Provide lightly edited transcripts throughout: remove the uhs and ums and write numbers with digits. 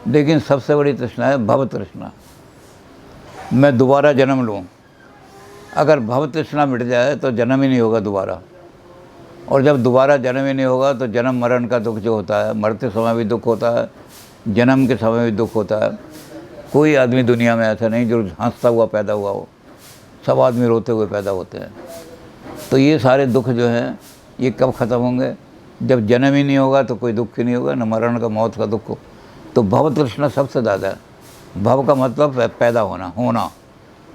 लेकिन सबसे बड़ी तृष्णा है भव तृष्णा, मैं दोबारा जन्म लूँ। अगर भव तृष्णा मिट जाए तो जन्म ही नहीं होगा दोबारा, और जब दोबारा जन्म ही नहीं होगा तो जन्म मरण का दुख जो होता है, मरते समय भी दुख होता है, जन्म के समय भी दुख होता है। कोई आदमी दुनिया में ऐसा नहीं जो हंसता हुआ पैदा हुआ हो, सब आदमी रोते हुए पैदा होते हैं। तो ये सारे दुख जो हैं ये कब ख़त्म होंगे? जब जन्म ही नहीं होगा तो कोई दुख ही नहीं होगा, न मरण का, मौत का दुख हो। तो भव तृष्णा सबसे ज़्यादा है। भव का मतलब है पैदा होना,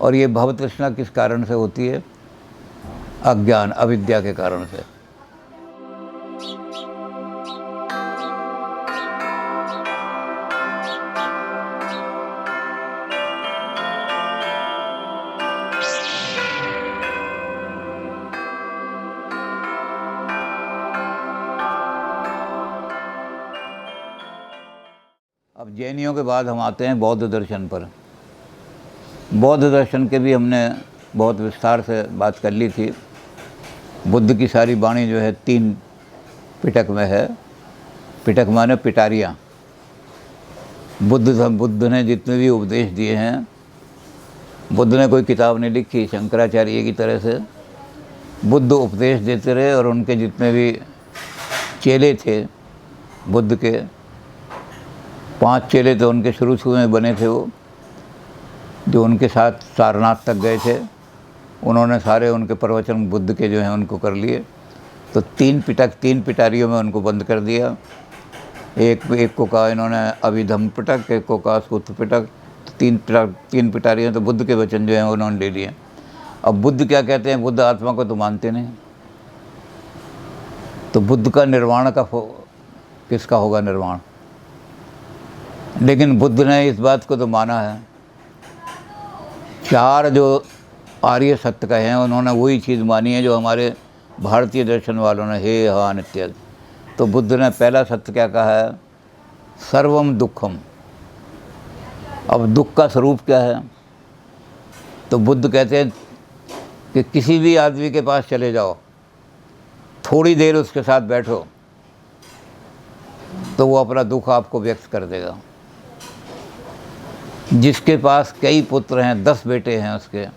और ये भव तृष्णा किस कारण से होती है? अज्ञान, अविद्या के कारण से। अब जैनियों के बाद हम आते हैं बौद्ध दर्शन पर। बौद्ध दर्शन के भी हमने बहुत विस्तार से बात कर ली थी। बुद्ध की सारी वाणी जो है 3 पिटक में है। पिटक माने पिटारियाँ। बुद्ध ने जितने भी उपदेश दिए हैं, बुद्ध ने कोई किताब नहीं लिखी, शंकराचार्य की तरह से बुद्ध उपदेश देते रहे। और उनके जितने भी चेले थे बुद्ध के, 5 चेले तो उनके शुरू में बने थे, वो जो उनके साथ सारनाथ तक गए थे, उन्होंने सारे उनके प्रवचन बुद्ध के जो हैं उनको कर लिए। तो 3 पिटारियों में उनको बंद कर दिया। एक को कहा इन्होंने अभिधम पिटक, एक को कहा सूत्र पिटक। तो 3 पिटारियों, तो बुद्ध के वचन जो हैं उन्होंने ले लिए। अब बुद्ध क्या कहते हैं? बुद्ध आत्मा को तो मानते नहीं। तो बुद्ध का निर्वाण का किसका होगा निर्वाण? लेकिन बुद्ध ने इस बात को तो माना है। 4 जो आर्य सत्य का हैं उन्होंने वही चीज़ मानी है जो हमारे भारतीय दर्शन वालों ने हे हान इत्यादि। तो बुद्ध ने पहला सत्य क्या कहा है? सर्वम दुखम। अब दुख का स्वरूप क्या है? तो बुद्ध कहते हैं कि किसी भी आदमी के पास चले जाओ, थोड़ी देर उसके साथ बैठो तो वो अपना दुख आपको व्यक्त कर देगा। जिसके पास कई पुत्र हैं, 10 बेटे हैं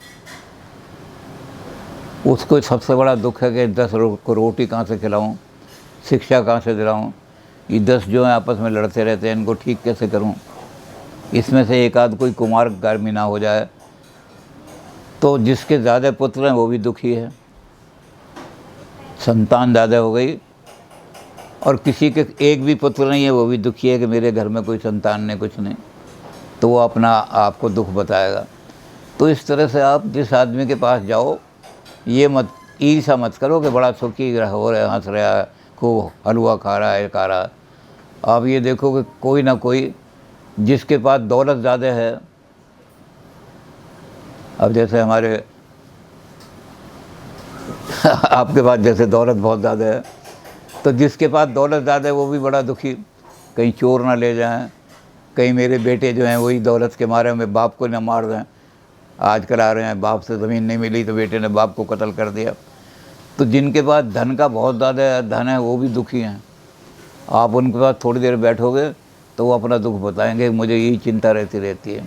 उसको सबसे बड़ा दुख है कि 10 को रोटी कहाँ से खिलाऊं, शिक्षा कहाँ से दिलाऊं, ये 10 जो हैं आपस में लड़ते रहते हैं, इनको ठीक कैसे करूं, इसमें से एक आध कोई कुमार गर्मी ना हो जाए। तो जिसके ज़्यादा पुत्र हैं वो भी दुखी है, संतान ज़्यादा हो गई। और किसी के एक भी पुत्र नहीं है वो भी दुखी है कि मेरे घर में कोई संतान नहीं, कुछ नहीं, तो वो अपना आपको दुख बताएगा। तो इस तरह से आप जिस आदमी के पास जाओ, ये मत ईर्ष्या मत करो कि बड़ा सुखी हो रहा है, हंस रहा है, खूब हलवा खा रहा है, खा रहा है। आप ये देखो कि कोई ना कोई जिसके पास दौलत ज़्यादा है, अब जैसे हमारे आपके पास जैसे दौलत बहुत ज़्यादा है, तो जिसके पास दौलत ज़्यादा है वो भी बड़ा दुखी, कहीं चोर ना ले जाएं, कहीं मेरे बेटे जो हैं वही दौलत के मारे में बाप को ना मार दें। आजकल आ रहे हैं, बाप से ज़मीन नहीं मिली तो बेटे ने बाप को कत्ल कर दिया। तो जिनके पास धन का बहुत ज़्यादा धन है वो भी दुखी हैं। आप उनके पास थोड़ी देर बैठोगे तो वो अपना दुख बताएंगे, मुझे यही चिंता रहती है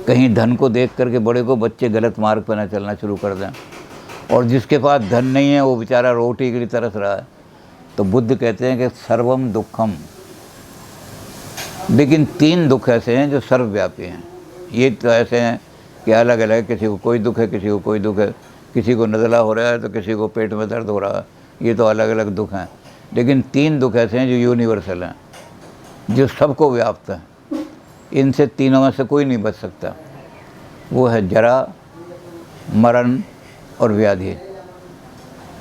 कहीं धन को देख करके बड़े को बच्चे गलत मार्ग पर ना चलना शुरू कर दें। और जिसके पास धन नहीं है वो बेचारा रोटी के लिए तरस रहा है। तो बुद्ध कहते हैं कि सर्वम दुखम। लेकिन 3 दुख ऐसे हैं जो सर्वव्यापी हैं। ये तो ऐसे हैं कि अलग अलग, किसी को कोई दुख है, किसी को कोई दुख है, किसी को नज़ला हो रहा है तो किसी को पेट में दर्द हो रहा है, ये तो अलग अलग दुख हैं। लेकिन 3 दुख ऐसे हैं जो यूनिवर्सल हैं, जो सबको व्याप्त हैं। इनसे तीनों में से कोई नहीं बच सकता। वो है जरा, मरण और व्याधि।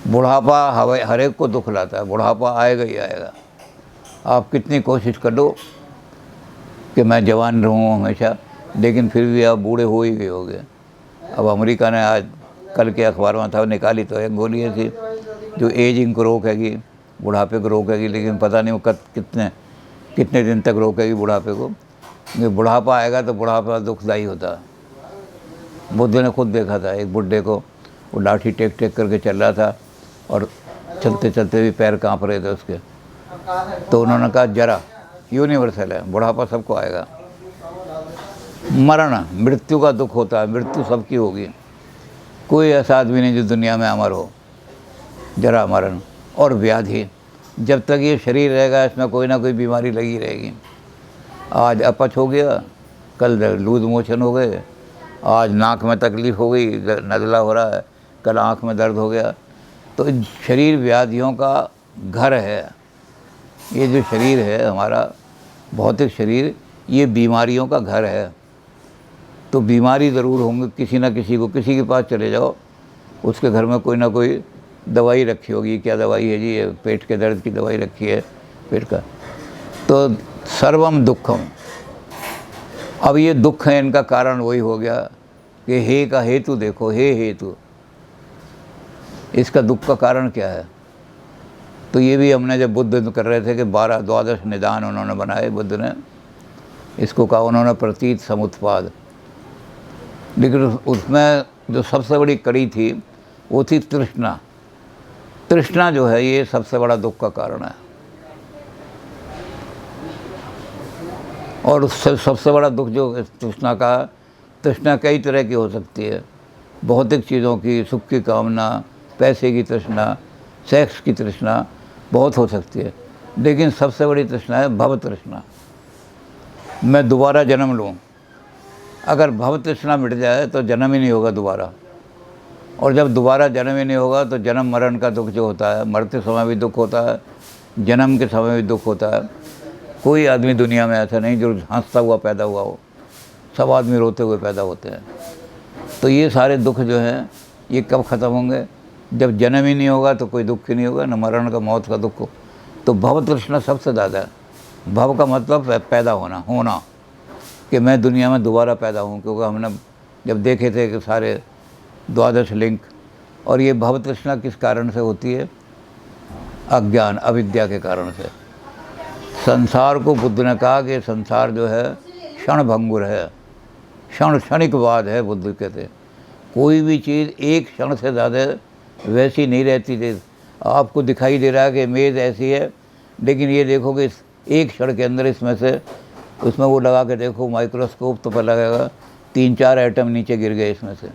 बुढ़ापा हर एक को दुख लाता है, बुढ़ापा आएगा ही आएगा। आप कितनी कोशिश कर लो कि मैं जवान रहूँ हमेशा, लेकिन फिर भी आप बूढ़े हो ही गए होगे। अब अमेरिका ने आज कल के अखबार में था निकाली तो एक गोली ऐसी जो एजिंग को रोकेगी, बुढ़ापे को रोकेगी, लेकिन पता नहीं वो कितने दिन तक रोकेगी बुढ़ापे को। क्योंकि बुढ़ापा आएगा तो बुढ़ापा दुखदाई होता है। बुद्ध ने खुद देखा था एक बुढ़े को, वो लाठी टेक करके चल रहा था और चलते चलते भी पैर कांप रहे थे उसके। तो उन्होंने कहा जरा, यूनिवर्सल है, बुढ़ापा सबको आएगा। मरण, मृत्यु का दुख होता है, मृत्यु सबकी होगी, कोई ऐसा आदमी नहीं जो दुनिया में अमर हो। जरा मरण और व्याधि, जब तक ये शरीर रहेगा इसमें कोई ना कोई बीमारी लगी रहेगी। आज अपच हो गया, कल लूज मोशन हो गए, आज नाक में तकलीफ़ हो गई, नज़ला हो रहा है, कल आँख में दर्द हो गया। तो शरीर व्याधियों का घर है। ये जो शरीर है हमारा भौतिक शरीर, ये बीमारियों का घर है। तो बीमारी ज़रूर होंगे किसी ना किसी को। किसी के पास चले जाओ, उसके घर में कोई ना कोई दवाई रखी होगी। क्या दवाई है जी? ये पेट के दर्द की दवाई रखी है, पेट का। तो सर्वम दुखम। अब ये दुख है, इनका कारण वही हो गया कि हे का हेतु देखो, हे हेतु, इसका दुख का कारण क्या है? तो ये भी हमने जब बुद्ध कर रहे थे कि 12-12 निदान उन्होंने बनाए, बुद्ध ने इसको कहा उन्होंने प्रतीत समुत्पाद। लेकिन उसमें जो सबसे बड़ी कड़ी थी वो थी तृष्णा। तृष्णा जो है ये सबसे बड़ा दुख का कारण है। और उससे सबसे बड़ा दुख जो तृष्णा का, तृष्णा कई तरह की हो सकती है। भौतिक चीज़ों की, सुख की कामना, पैसे की तृष्णा, सेक्स की तृष्णा बहुत हो सकती है। लेकिन सबसे बड़ी तृष्णा है भव तृष्णा। मैं दोबारा जन्म लूँ। अगर भव तृष्णा मिट जाए तो जन्म ही नहीं होगा दोबारा। और जब दोबारा जन्म ही नहीं होगा तो जन्म मरण का दुख जो होता है, मरते समय भी दुख होता है, जन्म के समय भी दुख होता है। कोई आदमी दुनिया में ऐसा नहीं जो हंसता हुआ पैदा हुआ हो, सब आदमी रोते हुए पैदा होते हैं। तो ये सारे दुख जो हैं ये कब ख़त्म होंगे? जब जन्म ही नहीं होगा तो कोई दुख ही नहीं होगा, न मरण का, मौत का दुख हो। तो भव तृष्णा सबसे ज़्यादा है। भव का मतलब पैदा होना, कि मैं दुनिया में दोबारा पैदा हूँ। क्योंकि हमने जब देखे थे कि सारे 12 लिंक, और ये भव तृष्णा किस कारण से होती है? अज्ञान, अविद्या के कारण से। संसार को बुद्ध ने कहा कि संसार जो है क्षण भंगुर है, क्षणिकवाद है। बुद्ध कहते कोई भी चीज़ एक क्षण से ज़्यादा वैसी नहीं रहती थी। आपको दिखाई दे रहा है कि मेज़ ऐसी है, लेकिन ये देखो कि एक क्षण के अंदर इसमें से, उसमें वो लगा के देखो माइक्रोस्कोप तो पता लगेगा 3-4 एटम नीचे गिर गए इसमें से।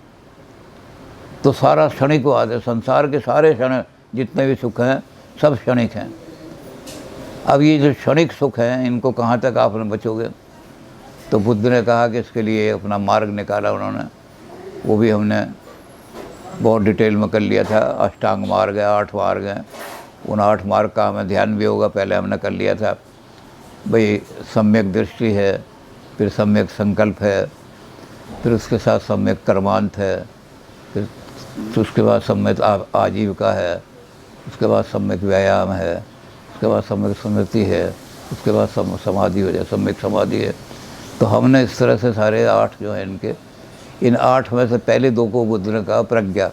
तो सारा क्षणिकवाद है। संसार के सारे क्षण जितने भी सुख हैं सब क्षणिक हैं। अब ये जो क्षणिक सुख हैं इनको कहाँ तक आप बचोगे? तो बुद्ध ने कहा कि इसके लिए अपना मार्ग निकाला उन्होंने। वो भी हमने बहुत डिटेल में कर लिया था। अष्टांग मार्ग है, 8 मार्ग हैं। उन 8 मार्ग का हमें ध्यान भी होगा, पहले हमने कर लिया था। भाई सम्यक दृष्टि है, फिर सम्यक संकल्प है, फिर उसके साथ सम्यक कर्मांत है, फिर उसके बाद सम्यक आजीविका है, उसके बाद सम्यक व्यायाम है, उसके बाद सम्यक स्मृति है, उसके बाद समाधि हो जाए, सम्यक समाधि है। तो हमने इस तरह से सारे 8 जो हैं इनके, इन 8 में से पहले 2 को बुद्ध ने कहा प्रज्ञा।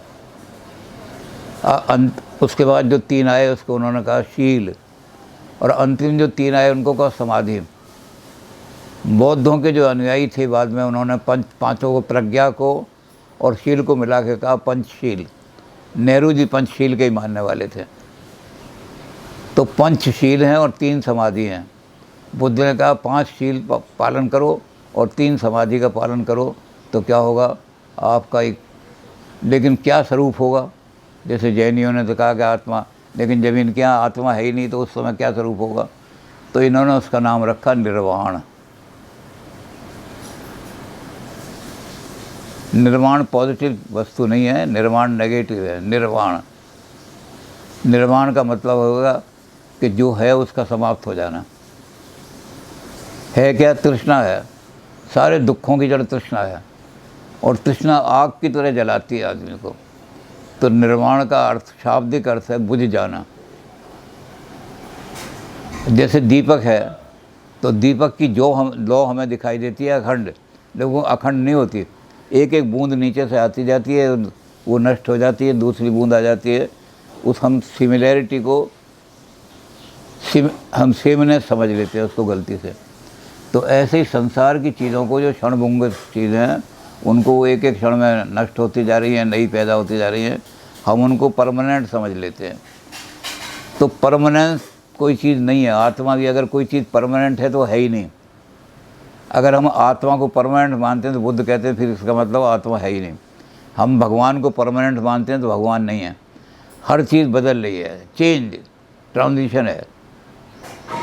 उसके बाद जो 3 आए उसको उन्होंने कहा शील, और अंतिम जो 3 आए उनको कहा समाधि। बौद्धों के जो अनुयायी थे बाद में उन्होंने पांचों को, प्रज्ञा को और शील को मिला के कहा पंचशील। नेहरू जी पंचशील के ही मानने वाले थे। तो पंचशील हैं और 3 समाधि हैं। बुद्ध ने कहा 5 शील पालन करो और 3 समाधि का पालन करो तो क्या होगा आपका एक, लेकिन क्या स्वरूप होगा? जैसे जैनियों ने तो कहा कि आत्मा, लेकिन जब इनके यहाँ आत्मा है ही नहीं तो उस समय क्या स्वरूप होगा? तो इन्होंने उसका नाम रखा निर्वाण। निर्वाण पॉजिटिव वस्तु नहीं है, निर्वाण नेगेटिव है। निर्वाण का मतलब होगा कि जो है उसका समाप्त हो जाना। है क्या? तृष्णा है। सारे दुखों की जड़ तृष्णा है, और तृष्णा आग की तरह जलाती है आदमी को। तो निर्वाण का अर्थ, शाब्दिक अर्थ है बुझ जाना। जैसे दीपक है तो दीपक की जो लौ हमें दिखाई देती है अखंड, लेकिन वो अखंड नहीं होती। एक एक बूंद नीचे से आती जाती है, वो नष्ट हो जाती है, दूसरी बूंद आ जाती है। उस हम सिमिलैरिटी को हम सेमनेस समझ लेते हैं उसको गलती से। तो ऐसे ही संसार की चीज़ों को, जो क्षणभंगुर चीज़ें हैं, उनको वो एक एक क्षण में नष्ट होती जा रही हैं, नई पैदा होती जा रही हैं। हम उनको परमानेंट समझ लेते हैं। तो परमानेंस कोई चीज़ नहीं है। आत्मा भी अगर कोई चीज़ परमानेंट है तो है ही नहीं। अगर हम आत्मा को परमानेंट मानते हैं तो बुद्ध कहते हैं फिर इसका मतलब आत्मा है ही नहीं। हम भगवान को परमानेंट मानते हैं तो भगवान नहीं है। हर चीज़ बदल रही है, चेंज, ट्रांजिशन है।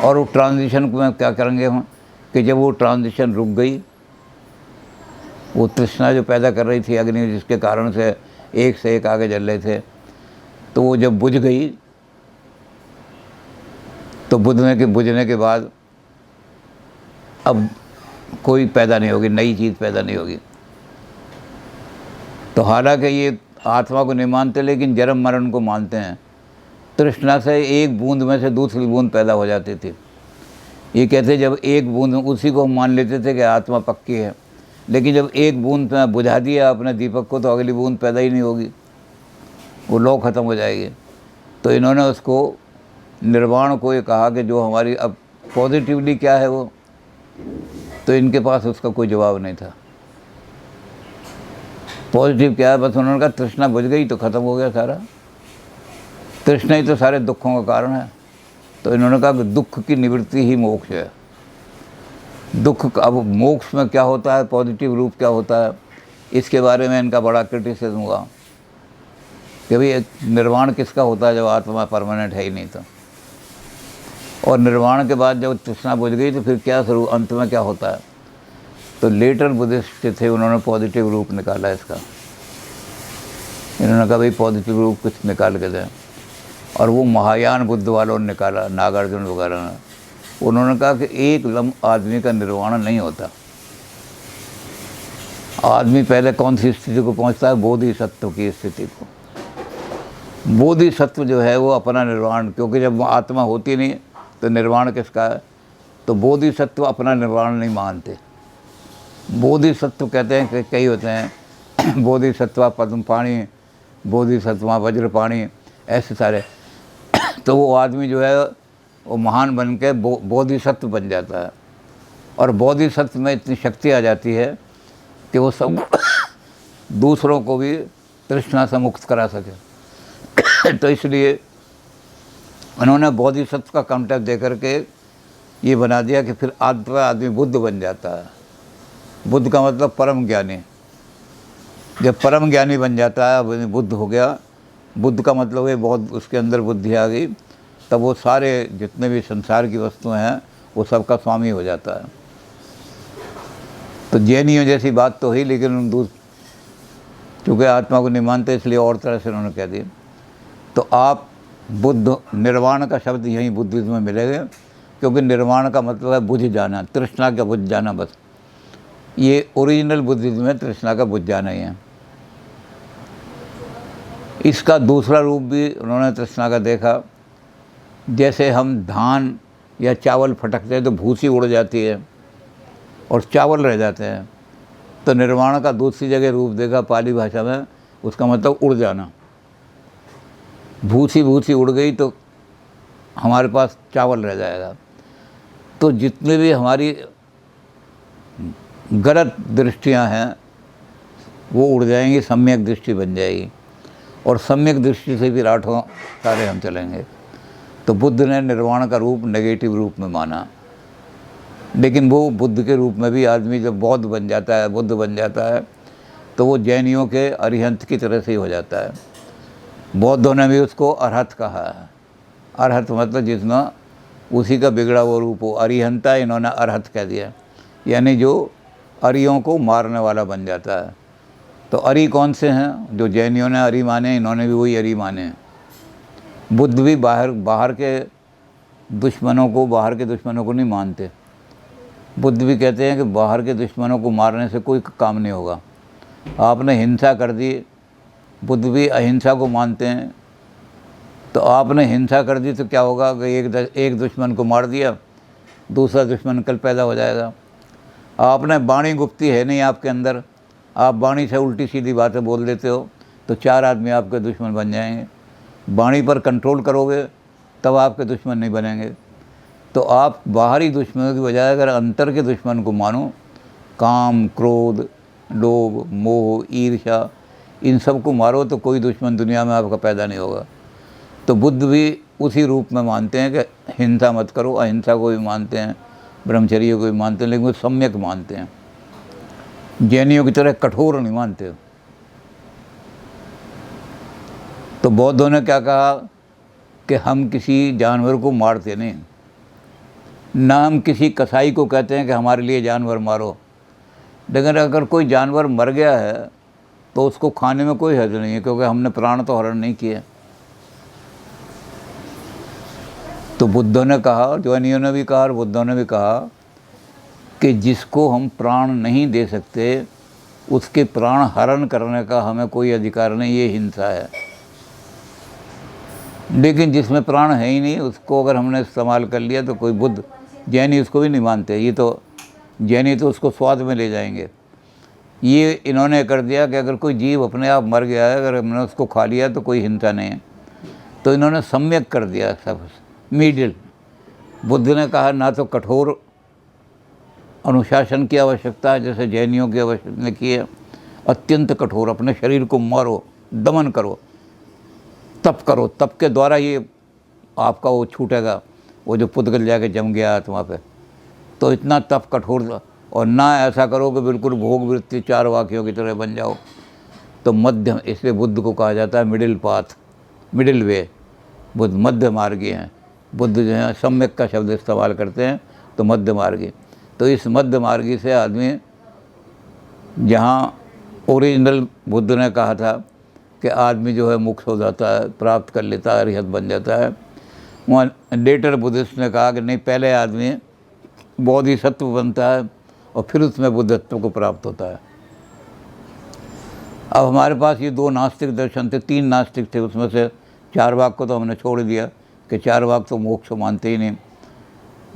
और वो ट्रांजिशन को क्या करेंगे हम कि जब वो ट्रांजिशन रुक गई, वो तृष्णा जो पैदा कर रही थी अग्नि, जिसके कारण से एक से एक आगे जल रहे थे, तो वो जब बुझ गई तो बुझने के बाद अब कोई पैदा नहीं होगी, नई चीज़ पैदा नहीं होगी। तो हालांकि ये आत्मा को नहीं मानते लेकिन जन्म मरण को मानते हैं। तृष्णा से एक बूंद में से दूसरी बूंद पैदा हो जाती थी। ये कहते जब एक बूंद, उसी को हम मान लेते थे कि आत्मा पक्की है, लेकिन जब एक बूंद में बुझा दिया अपने दीपक को तो अगली बूंद पैदा ही नहीं होगी, वो लौ ख़त्म हो जाएगी। तो इन्होंने उसको निर्वाण को ये कहा कि जो हमारी अब पॉजिटिवली क्या है वो, तो इनके पास उसका कोई जवाब नहीं था। पॉजिटिव क्या है, बस उन्होंने कहा तृष्णा बुझ गई तो ख़त्म हो गया सारा। तृष्णा ही तो सारे दुखों का कारण है। तो इन्होंने कहा कि दुख की निवृत्ति ही मोक्ष है। दुख, अब मोक्ष में क्या होता है, पॉजिटिव रूप क्या होता है, इसके बारे में इनका बड़ा क्रिटिसिज्म हुआ कि भाई निर्वाण किसका होता है जब आत्मा परमानेंट है ही नहीं। तो और निर्वाण के बाद जब तृष्णा बुझ गई तो फिर क्या स्वरूप, अंत में क्या होता है। तो लेटर बुद्धिस्ट थे, उन्होंने पॉजिटिव रूप निकाला इसका। इन्होंने कहा भाई पॉजिटिव रूप कुछ निकाल के दें, और वो महायान बुद्ध वालों ने निकाला, नागार्जुन वगैरह ने। उन्होंने कहा कि एक आदमी का निर्वाण नहीं होता। आदमी पहले कौन सी स्थिति को पहुंचता है, बोधिसत्व की स्थिति को। बोधिसत्व जो है वो अपना निर्वाण, क्योंकि जब आत्मा होती नहीं तो निर्वाण किसका है, तो बोधिसत्व अपना निर्वाण नहीं मानते। बोधिसत्व कहते हैं कि कई होते हैं, बोधिसत्वा पद्म पाणी, बोधिसत्वा वज्रपाणी, ऐसे सारे। तो वो आदमी जो है वो महान बन के बोधिसत्व बन जाता है, और बोधिसत्व में इतनी शक्ति आ जाती है कि वो सब दूसरों को भी तृष्णा से मुक्त करा सके। तो इसलिए उन्होंने बोधिसत्व का कॉन्टेक्ट दे करके ये बना दिया कि फिर आदमी बुद्ध बन जाता है। बुद्ध का मतलब परम ज्ञानी। जब परम ज्ञानी बन जाता है, बुद्ध हो गया, बुद्ध का मतलब है बहुत, उसके अंदर बुद्धि आ गई, तब वो सारे जितने भी संसार की वस्तुएं हैं वो सबका स्वामी हो जाता है। तो जैनियों जैसी बात तो हुई, लेकिन चूँकि आत्मा को नहीं मानते इसलिए और तरह से उन्होंने कह दी। तो आप बुद्ध, निर्वाण का शब्द यहीं बुद्धिज्म में मिलेगा, क्योंकि निर्वाण का मतलब है बुझ जाना, तृष्णा का बुझ जाना। बस ये ओरिजिनल बुद्धिज्म में तृष्णा का बुझ जाना ही है। इसका दूसरा रूप भी उन्होंने तृष्णा का देखा। जैसे हम धान या चावल फटकते हैं तो भूसी उड़ जाती है और चावल रह जाते हैं, तो निर्वाण का दूसरी जगह रूप देखा पाली भाषा में, उसका मतलब उड़ जाना। भूसी उड़ गई तो हमारे पास चावल रह जाएगा। तो जितने भी हमारी गलत दृष्टियां हैं वो उड़ जाएंगी, सम्यक दृष्टि बन जाएगी, और सम्यक दृष्टि से फिर आठों सारे हम चलेंगे। तो बुद्ध ने निर्वाण का रूप नेगेटिव रूप में माना, लेकिन वो बुद्ध के रूप में भी आदमी जब बौद्ध बन जाता है, बुद्ध बन जाता है, तो वो जैनियों के अरिहंत की तरह से ही हो जाता है। बौद्धों ने भी उसको अरहत कहा है। अरहत मतलब जितना उसी का बिगड़ा वो रूप हो। अरिहंता इन्होंने अरहत कह दिया, यानी जो अरियों को मारने वाला बन जाता है। तो अरी कौन से हैं, जो जैनियों ने अरी माने, इन्होंने भी वही अरी माने। बुद्ध भी बाहर के दुश्मनों को नहीं मानते। बुद्ध भी कहते हैं कि बाहर के दुश्मनों को मारने से कोई काम नहीं होगा। आपने हिंसा कर दी, बुद्ध भी अहिंसा को मानते हैं। तो आपने हिंसा कर दी तो क्या होगा कि एक दुश्मन को मार दिया, दूसरा दुश्मन कल पैदा हो जाएगा। आपने वाणी गुप्ती है नहीं आपके अंदर, आप वाणी से उल्टी सीधी बातें बोल देते हो तो 4 आदमी आपके दुश्मन बन जाएंगे। वाणी पर कंट्रोल करोगे तब आपके दुश्मन नहीं बनेंगे। तो आप बाहरी दुश्मनों की बजाय अगर अंतर के दुश्मन को मानो, काम, क्रोध, लोभ, मोह, ईर्ष्या, इन सब को मारो तो कोई दुश्मन दुनिया में आपका पैदा नहीं होगा। तो बुद्ध भी उसी रूप में मानते हैं कि हिंसा मत करो। अहिंसा को भी मानते हैं, ब्रह्मचर्य को भी मानते हैं, लेकिन वो सम्यक मानते हैं। जैनियों की तरह कठोर नहीं मानते। तो बौद्धों ने क्या कहा कि हम किसी जानवर को मारते नहीं, ना हम किसी कसाई को कहते हैं कि हमारे लिए जानवर मारो। लेकिन अगर कोई जानवर मर गया है तो उसको खाने में कोई हर्ज नहीं है, क्योंकि हमने प्राण तो हरण नहीं किए। तो बुद्धों ने कहा, जैनियों ने भी कहा और बुद्धों ने भी कहा कि जिसको हम प्राण नहीं दे सकते उसके प्राण हरण करने का हमें कोई अधिकार नहीं, ये हिंसा है। लेकिन जिसमें प्राण है ही नहीं उसको अगर हमने इस्तेमाल कर लिया तो कोई बुद्ध जैनी उसको भी नहीं मानते। ये तो जैनी तो उसको स्वाद में ले जाएंगे। ये इन्होंने कर दिया कि अगर कोई जीव अपने आप मर गया है, अगर हमने उसको खा लिया तो कोई हिंसा नहीं है। तो इन्होंने सम्यक कर दिया, सब मिडिल। बुद्ध ने कहा ना तो कठोर अनुशासन की आवश्यकता है जैसे जैनियों की आवश्यकता की है, अत्यंत कठोर, अपने शरीर को मारो, दमन करो, तप करो, तप के द्वारा ये आपका वो छूटेगा, वो जो पुद्गल जाके जम गया आत्मा पे। तो इतना तप कठोर, और ना ऐसा करो कि बिल्कुल भोग वृत्ति चार वाक्यों की तरह बन जाओ। तो मध्यम, इसलिए बुद्ध को कहा जाता है middle path, middle way. Buddha मध्य मार्गी हैं। बुद्ध जो है सम्यक का शब्द इस्तेमाल करते हैं, तो मध्य मार्गी। तो इस मध्य मार्गी से आदमी, जहाँ ओरिजिनल बुद्ध ने कहा था कि आदमी जो है मुक्त हो जाता है, प्राप्त कर लेता है, अरिहत बन जाता है, वहाँ लेटर बुद्धिस्ट ने कहा कि नहीं, पहले आदमी बोधिसत्व बनता है और फिर उसमें बुद्धत्व को प्राप्त होता है। अब हमारे पास ये दो नास्तिक दर्शन थे, तीन नास्तिक थे, उसमें से चारवाक को तो हमने छोड़ दिया कि चारवाक तो मोक्ष मानते ही नहीं।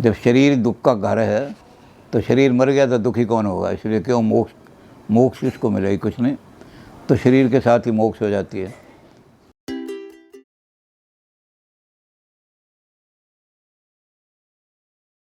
जब शरीर दुख का घर है तो शरीर मर गया तो दुखी कौन होगा, इसलिए क्यों मोक्ष किसको मिलेगी, कुछ नहीं। तो शरीर के साथ ही मोक्ष हो जाती है।